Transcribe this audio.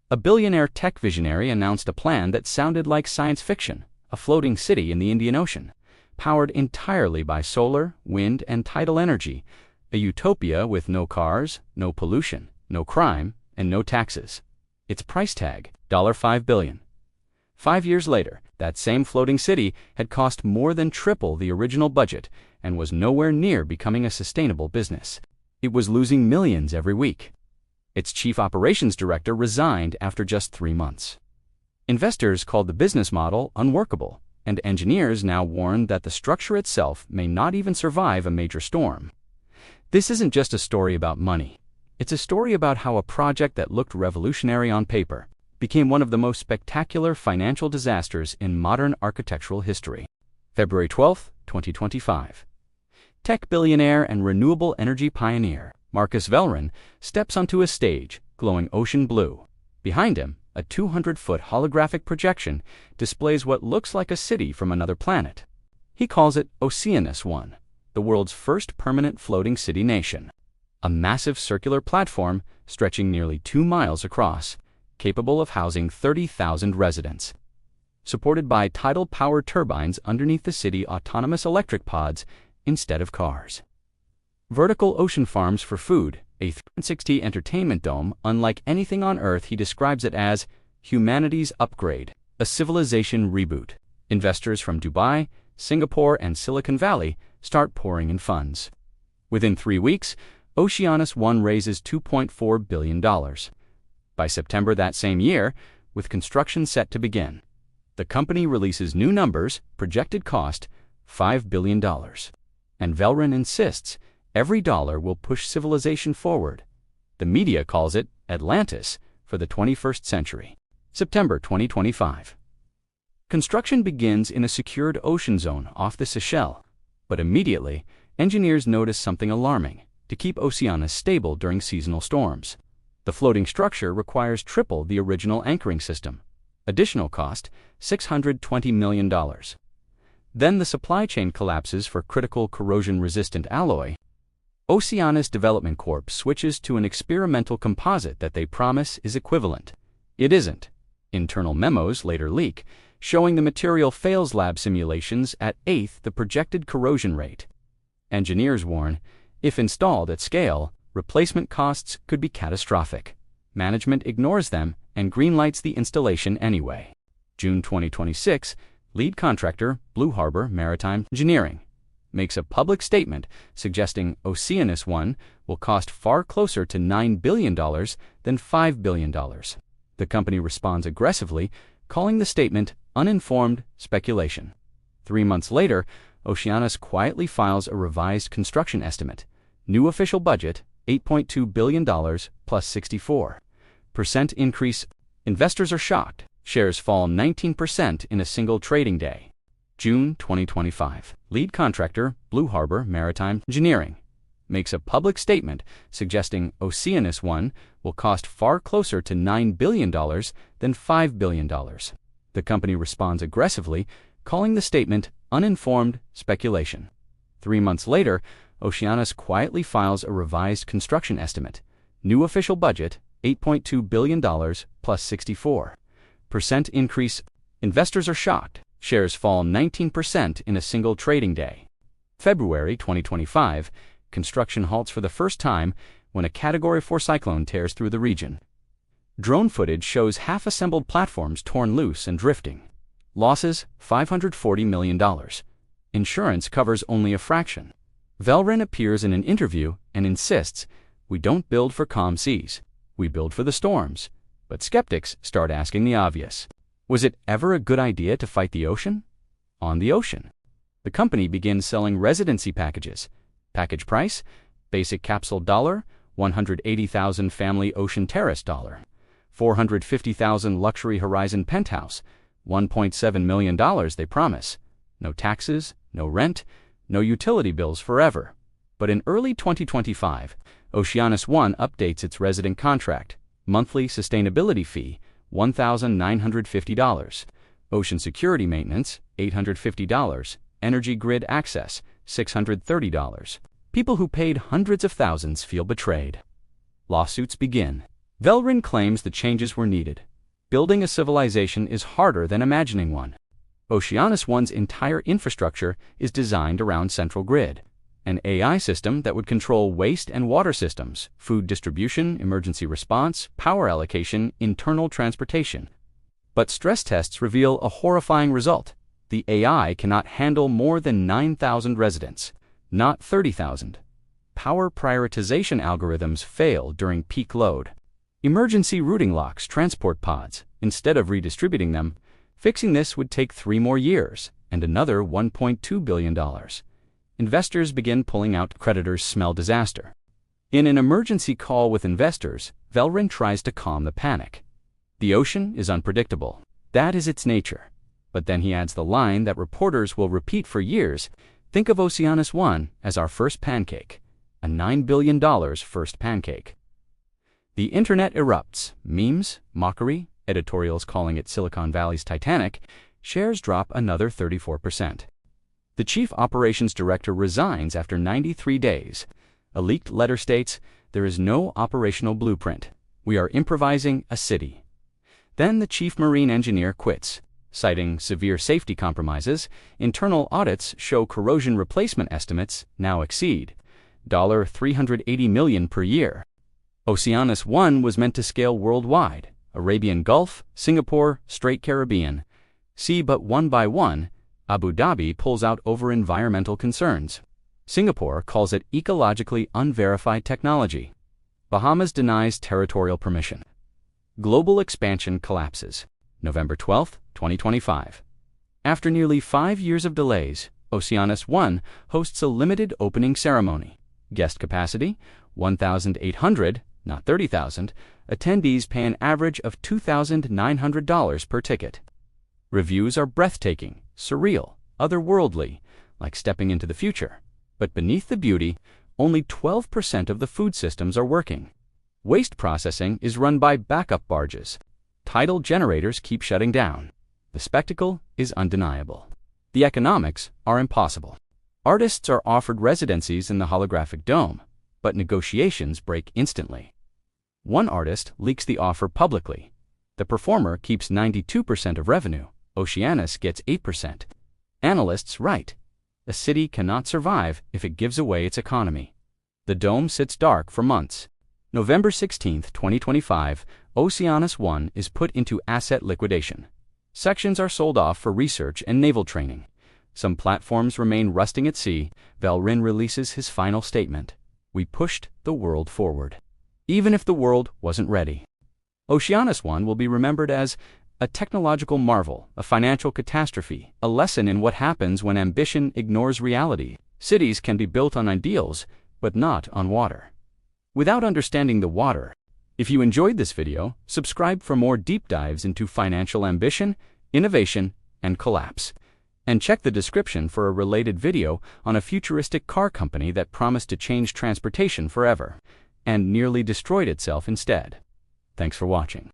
A billionaire tech visionary announced a plan that sounded like science fiction, a floating city in the Indian Ocean, powered entirely by solar, wind, and tidal energy, a utopia with no cars, no pollution, no crime, and no taxes. Its price tag, $5 billion. 5 years later, that same floating city had cost more than triple the original budget and was nowhere near becoming a sustainable business. It was losing millions every week. Its chief operations director resigned after just 3 months. Investors called the business model unworkable, and engineers now warned that the structure itself may not even survive a major storm. This isn't just a story about money. It's a story about how a project that looked revolutionary on paper became one of the most spectacular financial disasters in modern architectural history. February 12, 2025. Tech billionaire and renewable energy pioneer Marcus Velrun steps onto a stage, glowing ocean blue. Behind him, a 200-foot holographic projection displays what looks like a city from another planet. He calls it Oceanus-1, the world's first permanent floating city nation. A massive circular platform stretching nearly 2 miles across, capable of housing 30,000 residents. Supported by tidal power turbines underneath the city autonomous electric pods instead of cars. Vertical ocean farms for food, a 360 entertainment dome unlike anything on Earth. He describes it as humanity's upgrade, a civilization reboot. Investors from Dubai, Singapore, and Silicon Valley start pouring in funds. Within 3 weeks, Oceanus-1 raises $2.4 billion. By September that same year, with construction set to begin, the company releases new numbers, projected cost, $5 billion. And Velrun insists every dollar will push civilization forward. The media calls it Atlantis for the 21st century. September 2025. Construction begins in a secured ocean zone off the Seychelles, but immediately, engineers notice something alarming to keep Oceanus stable during seasonal storms. The floating structure requires triple the original anchoring system. Additional cost, $620 million. Then the supply chain collapses for critical corrosion-resistant alloy. Oceanus Development Corp switches to an experimental composite that they promise is equivalent. It isn't. Internal memos later leak, showing the material fails lab simulations at 1/8 the projected corrosion rate. Engineers warn, if installed at scale, replacement costs could be catastrophic. Management ignores them and greenlights the installation anyway. June 2026, lead contractor Blue Harbor Maritime Engineering makes a public statement suggesting Oceanus-1 will cost far closer to $9 billion than $5 billion. The company responds aggressively, calling the statement uninformed speculation. 3 months later, Oceanus quietly files a revised construction estimate. New official budget, $8.2 billion plus 64% increase. Investors are shocked. Shares fall 19% in a single trading day. June 2025. Lead contractor Blue Harbor Maritime Engineering makes a public statement suggesting Oceanus-1 will cost far closer to $9 billion than $5 billion. The company responds aggressively, calling the statement uninformed speculation. 3 months later, Oceanus quietly files a revised construction estimate. New official budget, $8.2 billion plus 64% increase. Investors are shocked. Shares fall 19% in a single trading day. February 2025, construction halts for the first time when a Category 4 cyclone tears through the region. Drone footage shows half-assembled platforms torn loose and drifting. Losses, $540 million. Insurance covers only a fraction. Velrun appears in an interview and insists, "We don't build for calm seas. We build for the storms." But skeptics start asking the obvious. Was it ever a good idea to fight the ocean? On the ocean. The company begins selling residency packages. Package price, basic capsule $, $180,000 family ocean terrace $, $450,000 luxury horizon penthouse, $1.7 million they promise. No taxes, no rent, no utility bills forever. But in early 2025, Oceanus-1 updates its resident contract. Monthly sustainability fee, $1,950. Ocean security maintenance, $850. Energy grid access, $630. People who paid hundreds of thousands feel betrayed. Lawsuits begin. Velrin claims the changes were needed. Building a civilization is harder than imagining one. Oceanus One's entire infrastructure is designed around central grid, an AI system that would control waste and water systems, food distribution, emergency response, power allocation, internal transportation. But stress tests reveal a horrifying result. The AI cannot handle more than 9,000 residents, not 30,000. Power prioritization algorithms fail during peak load. Emergency routing locks transport pods instead of redistributing them. Fixing this would take 3 more years and another $1.2 billion. Investors begin pulling out. Creditors smell disaster. In an emergency call with investors, Velrin tries to calm the panic. The ocean is unpredictable. That is its nature. But then he adds the line that reporters will repeat for years: think of Oceanus One as our first pancake, a $9 billion first pancake. The internet erupts. Memes, mockery, editorials calling it Silicon Valley's Titanic. Shares drop another 34%. The chief operations director resigns after 93 days. A leaked letter states, "There is no operational blueprint. We are improvising a city." Then the chief marine engineer quits, citing severe safety compromises. Internal audits show corrosion replacement estimates now exceed $380 million per year. Oceanus One was meant to scale worldwide: Arabian Gulf, Singapore, Strait Caribbean. See, but one by one, Abu Dhabi pulls out over environmental concerns. Singapore calls it ecologically unverified technology. Bahamas denies territorial permission. Global expansion collapses. November 12, 2025. After nearly 5 years of delays, Oceanus One hosts a limited opening ceremony. Guest capacity, 1,800, not 30,000. Attendees pay an average of $2,900 per ticket. Reviews are breathtaking, surreal, otherworldly, like stepping into the future. But beneath the beauty, only 12% of the food systems are working. Waste processing is run by backup barges. Tidal generators keep shutting down. The spectacle is undeniable. The economics are impossible. Artists are offered residencies in the holographic dome, but negotiations break instantly. One artist leaks the offer publicly. The performer keeps 92% of revenue. Oceanus gets 8%. Analysts write, a city cannot survive if it gives away its economy. The dome sits dark for months. November 16, 2025, Oceanus One is put into asset liquidation. Sections are sold off for research and naval training. Some platforms remain rusting at sea. Velrin releases his final statement: "We pushed the world forward, even if the world wasn't ready." Oceanus One will be remembered as a technological marvel, a financial catastrophe, a lesson in what happens when ambition ignores reality. Cities can be built on ideals, but not on water. Without understanding the water. If you enjoyed this video, subscribe for more deep dives into financial ambition, innovation, and collapse. And check the description for a related video on a futuristic car company that promised to change transportation forever, and nearly destroyed itself instead. Thanks for watching.